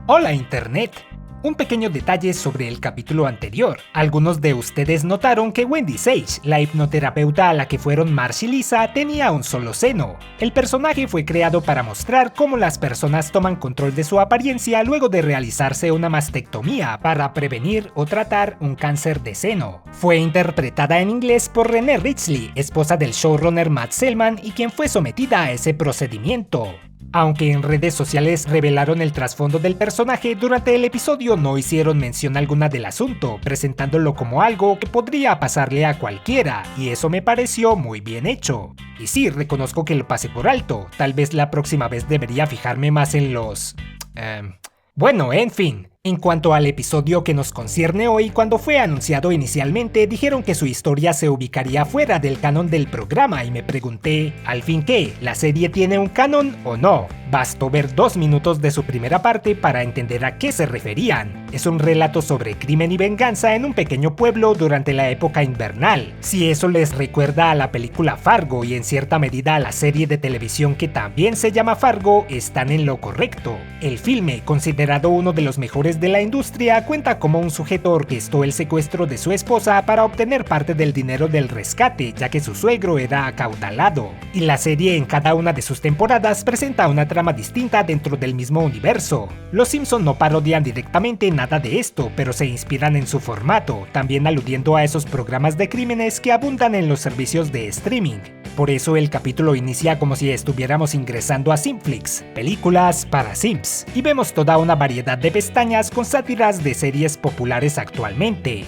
Hola Internet. Un pequeño detalle sobre el capítulo anterior. Algunos de ustedes notaron que Wendy Sage, la hipnoterapeuta a la que fueron Marsh y Lisa, tenía un solo seno. El personaje fue creado para mostrar cómo las personas toman control de su apariencia luego de realizarse una mastectomía para prevenir o tratar un cáncer de seno. Fue interpretada en inglés por Renee Ridgely, esposa del showrunner Matt Selman y quien fue sometida a ese procedimiento. Aunque en redes sociales revelaron el trasfondo del personaje, durante el episodio no hicieron mención alguna del asunto, presentándolo como algo que podría pasarle a cualquiera, y eso me pareció muy bien hecho. Y sí, reconozco que lo pasé por alto, tal vez la próxima vez debería fijarme más en los... Bueno, en fin. En cuanto al episodio que nos concierne hoy, cuando fue anunciado inicialmente, dijeron que su historia se ubicaría fuera del canon del programa y me pregunté, ¿al fin qué? ¿La serie tiene un canon o no? Bastó ver 2 minutos de su primera parte para entender a qué se referían. Es un relato sobre crimen y venganza en un pequeño pueblo durante la época invernal. Si eso les recuerda a la película Fargo y en cierta medida a la serie de televisión que también se llama Fargo, están en lo correcto. El filme, considerado uno de los mejores de la industria, cuenta cómo un sujeto orquestó el secuestro de su esposa para obtener parte del dinero del rescate, ya que su suegro era acaudalado. Y la serie en cada una de sus temporadas presenta una trama distinta dentro del mismo universo. Los Simpson no parodian directamente nada de esto, pero se inspiran en su formato, también aludiendo a esos programas de crímenes que abundan en los servicios de streaming. Por eso el capítulo inicia como si estuviéramos ingresando a Simpflix, películas para Sims, y vemos toda una variedad de pestañas con sátiras de series populares actualmente.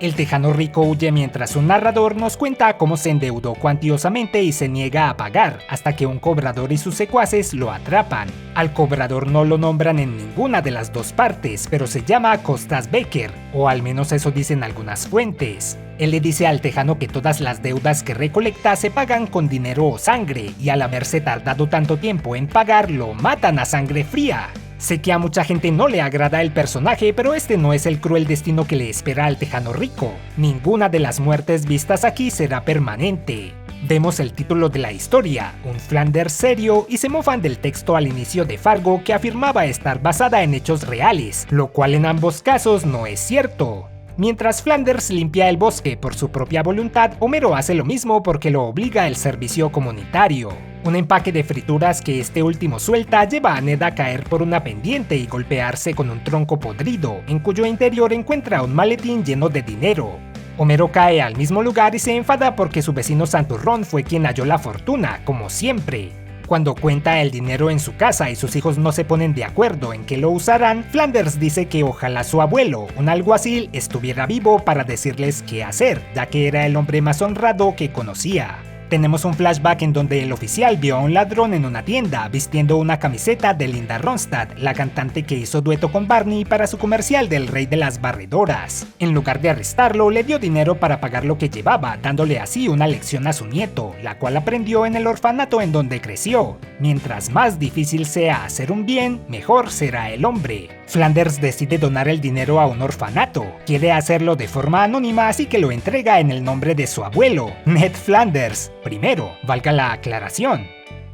El tejano rico huye mientras un narrador nos cuenta cómo se endeudó cuantiosamente y se niega a pagar, hasta que un cobrador y sus secuaces lo atrapan. Al cobrador no lo nombran en ninguna de las dos partes, pero se llama Costas Becker, o al menos eso dicen algunas fuentes. Él le dice al tejano que todas las deudas que recolecta se pagan con dinero o sangre, y al haberse tardado tanto tiempo en pagar, lo matan a sangre fría. Sé que a mucha gente no le agrada el personaje, pero este no es el cruel destino que le espera al tejano rico. Ninguna de las muertes vistas aquí será permanente. Vemos el título de la historia, un Flanders serio, y se mofan del texto al inicio de Fargo que afirmaba estar basada en hechos reales, lo cual en ambos casos no es cierto. Mientras Flanders limpia el bosque por su propia voluntad, Homero hace lo mismo porque lo obliga el servicio comunitario. Un empaque de frituras que este último suelta lleva a Ned a caer por una pendiente y golpearse con un tronco podrido, en cuyo interior encuentra un maletín lleno de dinero. Homero cae al mismo lugar y se enfada porque su vecino santurrón fue quien halló la fortuna, como siempre. Cuando cuenta el dinero en su casa y sus hijos no se ponen de acuerdo en qué lo usarán, Flanders dice que ojalá su abuelo, un alguacil, estuviera vivo para decirles qué hacer, ya que era el hombre más honrado que conocía. Tenemos un flashback en donde el oficial vio a un ladrón en una tienda vistiendo una camiseta de Linda Ronstadt, la cantante que hizo dueto con Barney para su comercial del Rey de las Barredoras. En lugar de arrestarlo, le dio dinero para pagar lo que llevaba, dándole así una lección a su nieto, la cual aprendió en el orfanato en donde creció. Mientras más difícil sea hacer un bien, mejor será el hombre. Flanders decide donar el dinero a un orfanato. Quiere hacerlo de forma anónima, así que lo entrega en el nombre de su abuelo, Ned Flanders. Primero, valga la aclaración.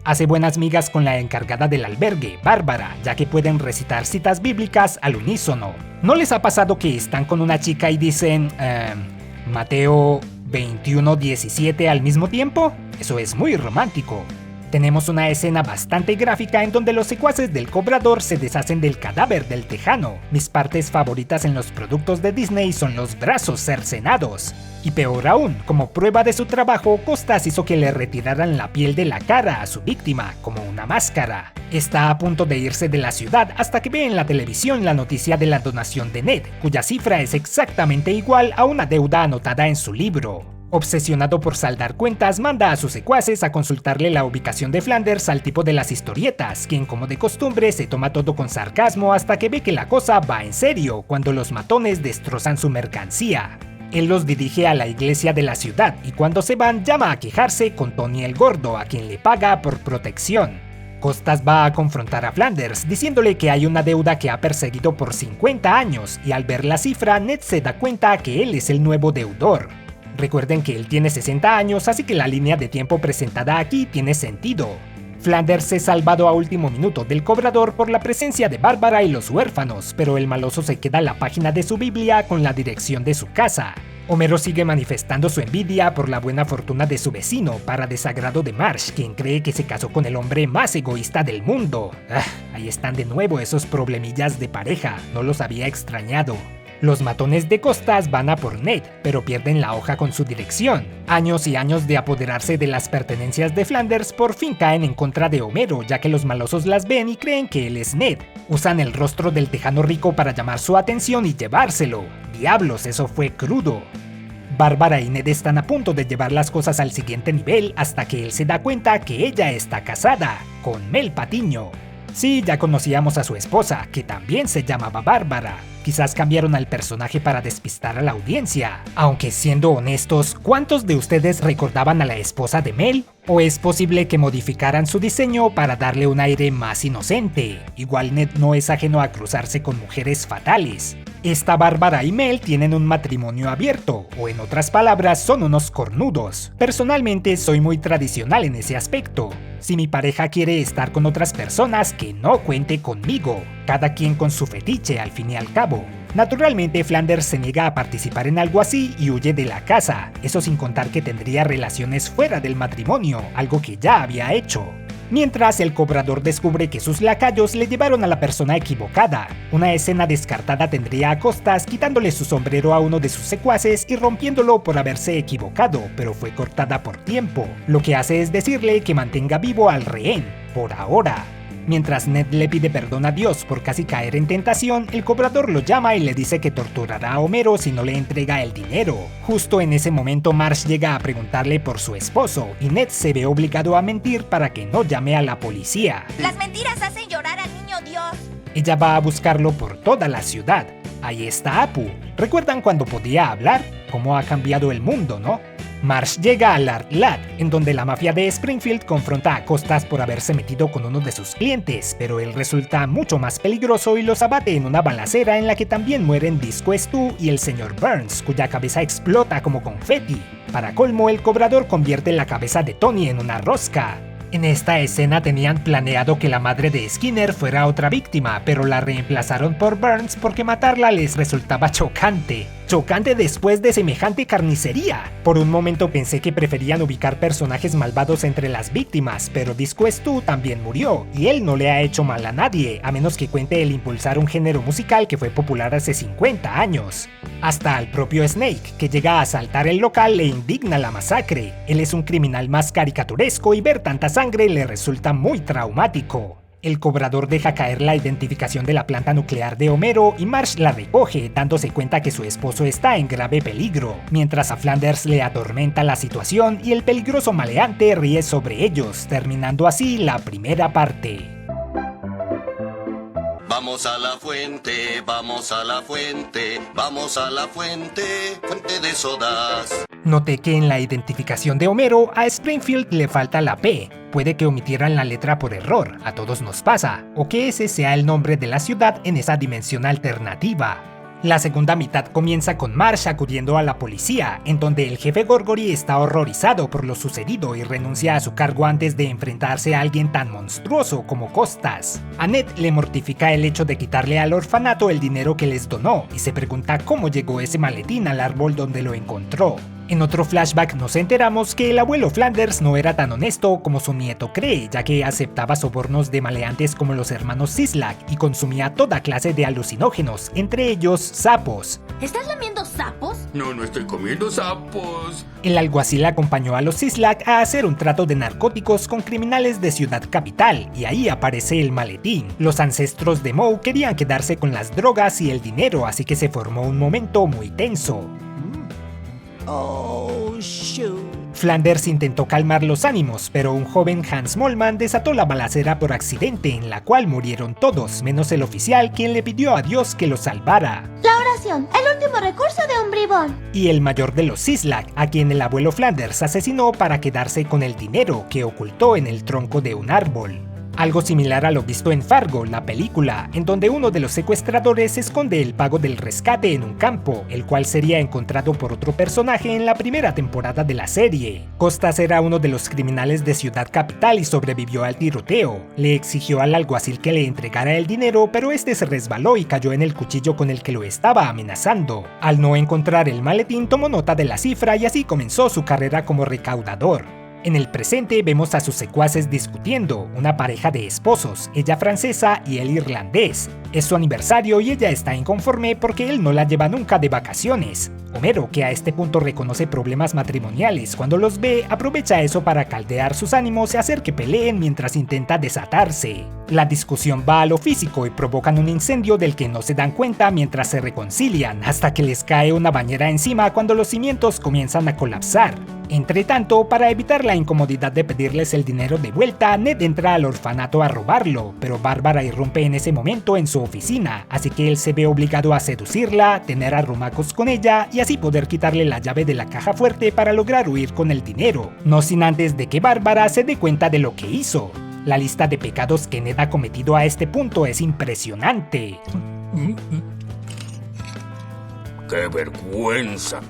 Hace buenas migas con la encargada del albergue, Bárbara, ya que pueden recitar citas bíblicas al unísono. ¿No les ha pasado que están con una chica y dicen, Mateo 21:17 al mismo tiempo? Eso es muy romántico. Tenemos una escena bastante gráfica en donde los secuaces del cobrador se deshacen del cadáver del tejano. Mis partes favoritas en los productos de Disney son los brazos cercenados. Y peor aún, como prueba de su trabajo, Costas hizo que le retiraran la piel de la cara a su víctima, como una máscara. Está a punto de irse de la ciudad hasta que ve en la televisión la noticia de la donación de Ned, cuya cifra es exactamente igual a una deuda anotada en su libro. Obsesionado por saldar cuentas, manda a sus secuaces a consultarle la ubicación de Flanders al tipo de las historietas, quien como de costumbre se toma todo con sarcasmo hasta que ve que la cosa va en serio cuando los matones destrozan su mercancía. Él los dirige a la iglesia de la ciudad y cuando se van llama a quejarse con Tony el Gordo, a quien le paga por protección. Costas va a confrontar a Flanders diciéndole que hay una deuda que ha perseguido por 50 años y al ver la cifra Ned se da cuenta que él es el nuevo deudor. Recuerden que él tiene 60 años, así que la línea de tiempo presentada aquí tiene sentido. Flanders es salvado a último minuto del cobrador por la presencia de Bárbara y los huérfanos, pero el maloso se queda la página de su Biblia con la dirección de su casa. Homero sigue manifestando su envidia por la buena fortuna de su vecino, para desagrado de Marge, quien cree que se casó con el hombre más egoísta del mundo. Ahí están de nuevo esos problemillas de pareja, no los había extrañado. Los matones de Costas van a por Ned, pero pierden la hoja con su dirección. Años y años de apoderarse de las pertenencias de Flanders por fin caen en contra de Homero, ya que los malosos las ven y creen que él es Ned. Usan el rostro del tejano rico para llamar su atención y llevárselo. ¡Diablos, eso fue crudo! Bárbara y Ned están a punto de llevar las cosas al siguiente nivel hasta que él se da cuenta que ella está casada, con Mel Patiño. Sí, ya conocíamos a su esposa, que también se llamaba Bárbara. Quizás cambiaron al personaje para despistar a la audiencia. Aunque siendo honestos, ¿cuántos de ustedes recordaban a la esposa de Mel? ¿O es posible que modificaran su diseño para darle un aire más inocente? Igual Ned no es ajeno a cruzarse con mujeres fatales. Esta Bárbara y Mel tienen un matrimonio abierto, o en otras palabras, son unos cornudos. Personalmente soy muy tradicional en ese aspecto. Si mi pareja quiere estar con otras personas, que no cuente conmigo. Cada quien con su fetiche al fin y al cabo. Naturalmente, Flanders se niega a participar en algo así y huye de la casa, eso sin contar que tendría relaciones fuera del matrimonio, algo que ya había hecho. Mientras, el cobrador descubre que sus lacayos le llevaron a la persona equivocada. Una escena descartada tendría a Costas quitándole su sombrero a uno de sus secuaces y rompiéndolo por haberse equivocado, pero fue cortada por tiempo. Lo que hace es decirle que mantenga vivo al rehén, por ahora. Mientras Ned le pide perdón a Dios por casi caer en tentación, el cobrador lo llama y le dice que torturará a Homero si no le entrega el dinero. Justo en ese momento Marge llega a preguntarle por su esposo, y Ned se ve obligado a mentir para que no llame a la policía. Las mentiras hacen llorar al niño Dios. Ella va a buscarlo por toda la ciudad. Ahí está Apu. ¿Recuerdan cuando podía hablar? ¿Cómo ha cambiado el mundo, no? Marge llega a Lar-Lat, en donde la mafia de Springfield confronta a Costas por haberse metido con uno de sus clientes, pero él resulta mucho más peligroso y los abate en una balacera en la que también mueren Disco Stu y el Sr. Burns, cuya cabeza explota como confeti. Para colmo, el cobrador convierte la cabeza de Tony en una rosca. En esta escena tenían planeado que la madre de Skinner fuera otra víctima, pero la reemplazaron por Burns porque matarla les resultaba chocante. Chocante después de semejante carnicería. Por un momento pensé que preferían ubicar personajes malvados entre las víctimas, pero Disco Stu también murió, y él no le ha hecho mal a nadie, a menos que cuente el impulsar un género musical que fue popular hace 50 años. Hasta al propio Snake, que llega a asaltar el local, le indigna la masacre. Él es un criminal más caricaturesco y ver tanta sangre le resulta muy traumático. El cobrador deja caer la identificación de la planta nuclear de Homero y Marge la recoge, dándose cuenta que su esposo está en grave peligro, mientras a Flanders le atormenta la situación y el peligroso maleante ríe sobre ellos, terminando así la primera parte. Vamos a la fuente, vamos a la fuente, vamos a la fuente, fuente de sodas. Noté que en la identificación de Homero a Springfield le falta la P. Puede que omitieran la letra por error, a todos nos pasa, o que ese sea el nombre de la ciudad en esa dimensión alternativa. La segunda mitad comienza con Marge acudiendo a la policía, en donde el jefe Gorgory está horrorizado por lo sucedido y renuncia a su cargo antes de enfrentarse a alguien tan monstruoso como Costas. A Ned le mortifica el hecho de quitarle al orfanato el dinero que les donó y se pregunta cómo llegó ese maletín al árbol donde lo encontró. En otro flashback nos enteramos que el abuelo Flanders no era tan honesto como su nieto cree, ya que aceptaba sobornos de maleantes como los hermanos Sislak y consumía toda clase de alucinógenos, entre ellos sapos. ¿Estás lamiendo sapos? No, no estoy comiendo sapos. El alguacil acompañó a los Sislak a hacer un trato de narcóticos con criminales de Ciudad Capital, y ahí aparece el maletín. Los ancestros de Moe querían quedarse con las drogas y el dinero, así que se formó un momento muy tenso. Oh, shoot. Flanders intentó calmar los ánimos, pero un joven Hans Mollman desató la balacera por accidente, en la cual murieron todos, menos el oficial, quien le pidió a Dios que lo salvara. La oración, el último recurso de un bribón. Y el mayor de los Sislak, a quien el abuelo Flanders asesinó para quedarse con el dinero que ocultó en el tronco de un árbol. Algo similar a lo visto en Fargo, la película, en donde uno de los secuestradores esconde el pago del rescate en un campo, el cual sería encontrado por otro personaje en la primera temporada de la serie. Costas era uno de los criminales de Ciudad Capital y sobrevivió al tiroteo. Le exigió al alguacil que le entregara el dinero, pero este se resbaló y cayó en el cuchillo con el que lo estaba amenazando. Al no encontrar el maletín, tomó nota de la cifra y así comenzó su carrera como recaudador. En el presente vemos a sus secuaces discutiendo, una pareja de esposos, ella francesa y él irlandés. Es su aniversario y ella está inconforme porque él no la lleva nunca de vacaciones. Homero, que a este punto reconoce problemas matrimoniales cuando los ve, aprovecha eso para caldear sus ánimos y hacer que peleen mientras intenta desatarse. La discusión va a lo físico y provocan un incendio del que no se dan cuenta mientras se reconcilian, hasta que les cae una bañera encima cuando los cimientos comienzan a colapsar. Entretanto, para evitar la incomodidad de pedirles el dinero de vuelta, Ned entra al orfanato a robarlo, pero Bárbara irrumpe en ese momento en su oficina, así que él se ve obligado a seducirla, tener arrumacos con ella y así poder quitarle la llave de la caja fuerte para lograr huir con el dinero, no sin antes de que Bárbara se dé cuenta de lo que hizo. La lista de pecados que Ned ha cometido a este punto es impresionante. ¡Qué vergüenza!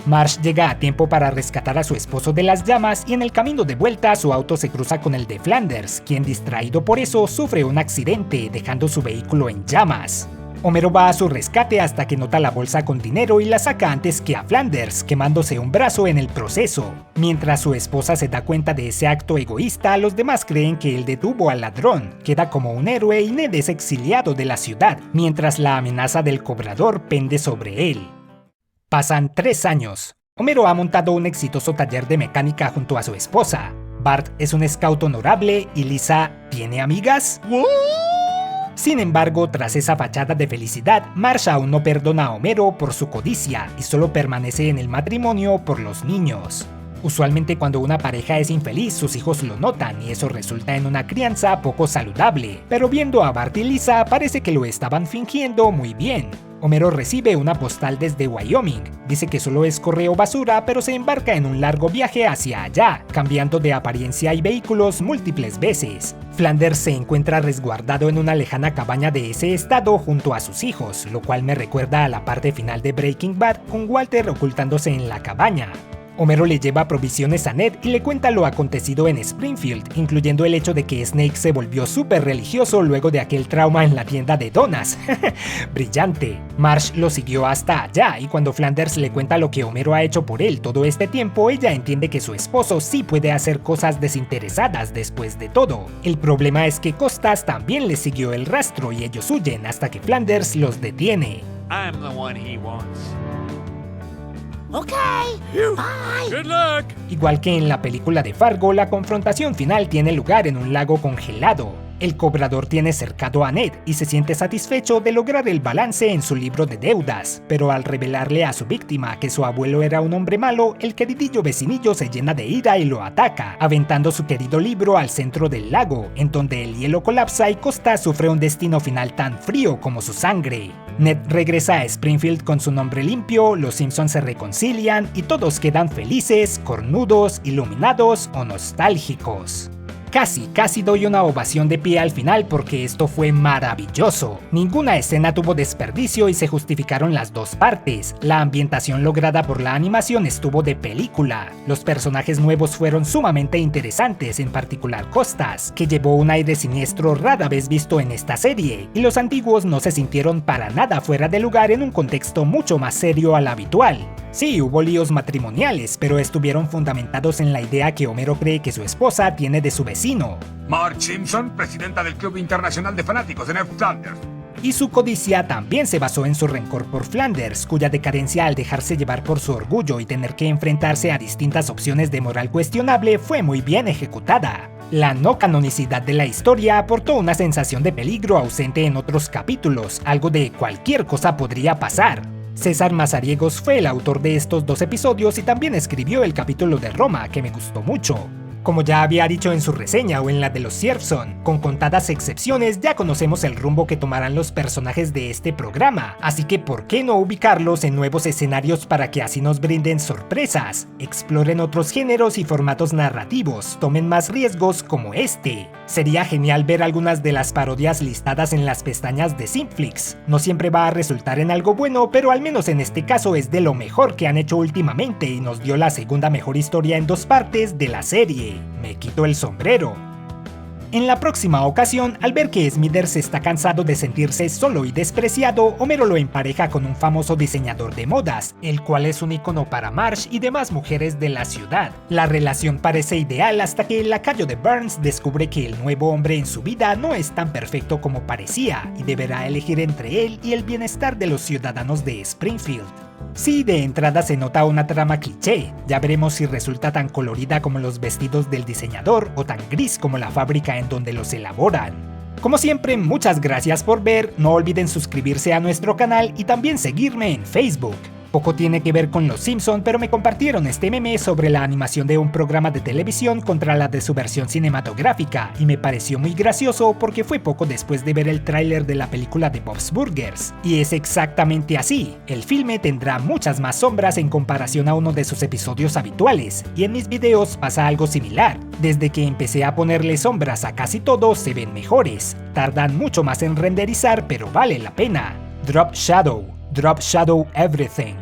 Marge llega a tiempo para rescatar a su esposo de las llamas y en el camino de vuelta su auto se cruza con el de Flanders, quien distraído por eso sufre un accidente dejando su vehículo en llamas. Homero va a su rescate hasta que nota la bolsa con dinero y la saca antes que a Flanders, quemándose un brazo en el proceso. Mientras su esposa se da cuenta de ese acto egoísta, los demás creen que él detuvo al ladrón, queda como un héroe y Ned es exiliado de la ciudad, mientras la amenaza del cobrador pende sobre él. Pasan 3 años. Homero ha montado un exitoso taller de mecánica junto a su esposa. Bart es un scout honorable y Lisa ¿tiene amigas? Sin embargo, tras esa fachada de felicidad, Marge aún no perdona a Homero por su codicia y solo permanece en el matrimonio por los niños. Usualmente cuando una pareja es infeliz, sus hijos lo notan y eso resulta en una crianza poco saludable, pero viendo a Bart y Lisa parece que lo estaban fingiendo muy bien. Homero recibe una postal desde Wyoming, dice que solo es correo basura, pero se embarca en un largo viaje hacia allá, cambiando de apariencia y vehículos múltiples veces. Flanders se encuentra resguardado en una lejana cabaña de ese estado junto a sus hijos, lo cual me recuerda a la parte final de Breaking Bad con Walter ocultándose en la cabaña. Homero le lleva provisiones a Ned y le cuenta lo acontecido en Springfield, incluyendo el hecho de que Snake se volvió súper religioso luego de aquel trauma en la tienda de donas. Brillante. Marge lo siguió hasta allá y cuando Flanders le cuenta lo que Homero ha hecho por él todo este tiempo, ella entiende que su esposo sí puede hacer cosas desinteresadas después de todo. El problema es que Costas también le siguió el rastro y ellos huyen hasta que Flanders los detiene. I'm the one he wants. Ok, bye. Good luck! Igual que en la película de Fargo, la confrontación final tiene lugar en un lago congelado. El cobrador tiene cercado a Ned y se siente satisfecho de lograr el balance en su libro de deudas, pero al revelarle a su víctima que su abuelo era un hombre malo, el queridillo vecinillo se llena de ira y lo ataca, aventando su querido libro al centro del lago, en donde el hielo colapsa y Costas sufre un destino final tan frío como su sangre. Ned regresa a Springfield con su nombre limpio, los Simpsons se reconcilian y todos quedan felices, cornudos, iluminados o nostálgicos. Casi doy una ovación de pie al final porque esto fue maravilloso. Ninguna escena tuvo desperdicio y se justificaron las dos partes. La ambientación lograda por la animación estuvo de película. Los personajes nuevos fueron sumamente interesantes, en particular Costas, que llevó un aire siniestro rara vez visto en esta serie, y los antiguos no se sintieron para nada fuera de lugar en un contexto mucho más serio al habitual. Sí, hubo líos matrimoniales, pero estuvieron fundamentados en la idea que Homero cree que su esposa tiene de su vecino. Marge Simpson, presidenta del Club Internacional de Fanáticos de Ned Flanders. Y su codicia también se basó en su rencor por Flanders, cuya decadencia al dejarse llevar por su orgullo y tener que enfrentarse a distintas opciones de moral cuestionable fue muy bien ejecutada. La no canonicidad de la historia aportó una sensación de peligro ausente en otros capítulos, algo de cualquier cosa podría pasar. César Mazariegos fue el autor de estos 2 episodios y también escribió el capítulo de Roma, que me gustó mucho. Como ya había dicho en su reseña o en la de los Sierpson, con contadas excepciones ya conocemos el rumbo que tomarán los personajes de este programa, así que ¿por qué no ubicarlos en nuevos escenarios para que así nos brinden sorpresas, exploren otros géneros y formatos narrativos, tomen más riesgos como este? Sería genial ver algunas de las parodias listadas en las pestañas de Cineflix. No siempre va a resultar en algo bueno, pero al menos en este caso es de lo mejor que han hecho últimamente y nos dio la segunda mejor historia en 2 partes de la serie. Me quito el sombrero. En la próxima ocasión, al ver que Smithers está cansado de sentirse solo y despreciado, Homero lo empareja con un famoso diseñador de modas, el cual es un icono para Marge y demás mujeres de la ciudad. La relación parece ideal hasta que el lacayo de Burns descubre que el nuevo hombre en su vida no es tan perfecto como parecía y deberá elegir entre él y el bienestar de los ciudadanos de Springfield. Sí, de entrada se nota una trama cliché, ya veremos si resulta tan colorida como los vestidos del diseñador o tan gris como la fábrica en donde los elaboran. Como siempre, muchas gracias por ver, no olviden suscribirse a nuestro canal y también seguirme en Facebook. Poco tiene que ver con los Simpson, pero me compartieron este meme sobre la animación de un programa de televisión contra la de su versión cinematográfica, y me pareció muy gracioso porque fue poco después de ver el tráiler de la película de Bob's Burgers. Y es exactamente así, el filme tendrá muchas más sombras en comparación a uno de sus episodios habituales, y en mis videos pasa algo similar. Desde que empecé a ponerle sombras a casi todos se ven mejores, tardan mucho más en renderizar pero vale la pena. Drop Shadow Everything.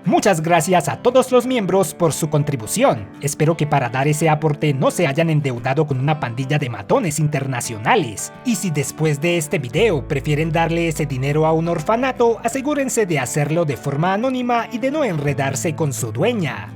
Muchas gracias a todos los miembros por su contribución. Espero que para dar ese aporte no se hayan endeudado con una pandilla de matones internacionales. Y si después de este video prefieren darle ese dinero a un orfanato, asegúrense de hacerlo de forma anónima y de no enredarse con su dueña.